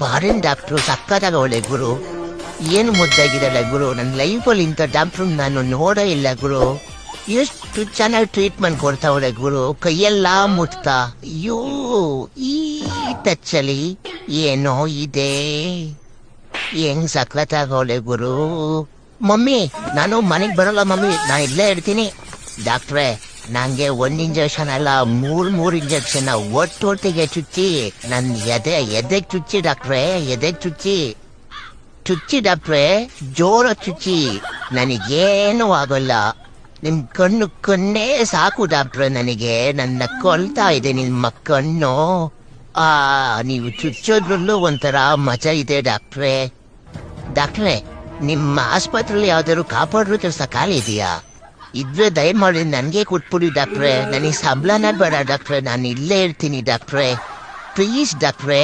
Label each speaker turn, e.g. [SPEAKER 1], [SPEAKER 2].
[SPEAKER 1] Foreign doctor ಸಕ್ಕತ್ತಾಗ ಒಳ್ಳೆ ಗುರು. ಏನು ಮುದ್ದಾಗಿದಲ್ಲ ಗುರು. ನನ್ನ ಲೈಫಲ್ಲಿ ಇಂಥ ಡಾಕ್ಟ್ರು ನಾನು ನೋಡೇ ಇಲ್ಲ ಗುರು. ಎಷ್ಟು ಚೆನ್ನಾಗಿ ಟ್ರೀಟ್ಮೆಂಟ್ ಕೊಡ್ತಾವಳೆ ಗುರು. ಕೈಯೆಲ್ಲ ಮುಟ್ತಾ. ಅಯ್ಯೋ, ಈ ಟಚ್ಚಲ್ಲಿ ಏನೋ ಇದೆ. ಹೆಂಗ್ ಸಕ್ಕತ್ತಾಗವಳೆ ಗುರು. ಮಮ್ಮಿ, ನಾನು ಮನೆಗೆ ಬರಲ್ಲ ಮಮ್ಮಿ, ನಾನು ಇಲ್ಲೇ ಇರ್ತೀನಿ. ಡಾಕ್ಟ್ರೇ, ನಂಗೆ 1 ಇಂಜೆಕ್ಷನ್ ಅಲ್ಲ, 3 ಇಂಜೆಕ್ಷನ್ ಒಟ್ಟೊಟ್ಟಿಗೆ ಚುಚ್ಚಿ ನನ್ನ ಎದೆಗೆ ಚುಚ್ಚಿ ಡಾಕ್ಟ್ರೇ, ಎದೆಗೆ ಚುಚ್ಚಿ ಡಾಕ್ಟ್ರೇ, ಜೋರ ಚುಚ್ಚಿ. ನನಗೇನು ಆಗೋಲ್ಲ. ನಿಮ್ ಕಣ್ಣೇ ಸಾಕು ಡಾಕ್ಟ್ರೆ ನನಗೆ. ನನ್ನ ಕೊಲ್ತಾ ಇದೆ ನಿಮ್ಮ ಕಣ್ಣು. ನೀವು ಚುಚ್ಚೋದ್ರಲ್ಲೂ ಒಂಥರ ಮಜಾ ಇದೆ ಡಾಕ್ಟ್ರೇ. ಡಾಕ್ಟ್ರೇ, ನಿಮ್ಮ ಆಸ್ಪತ್ರೆಯಲ್ಲಿ ಯಾವ್ದಾದ್ರು ಕಾಪಾಡ್ರು ಕೆಲಸ ಖಾಲಿ ಇದೆಯಾ? ಇದ್ರೆ ದಯಮಾಡಿ ನನಗೆ ಕೊಟ್ಬಿಡಿ ಡಾಕ್ಟ್ರೆ. ನನಗೆ ಸಂಬಳನ ಬೇಡ ಡಾಕ್ಟ್ರೆ, ನಾನು ಇಲ್ಲೇ ಇರ್ತೀನಿ ಡಾಕ್ಟ್ರೆ. ಪ್ಲೀಸ್ ಡಾಕ್ಟ್ರೆ.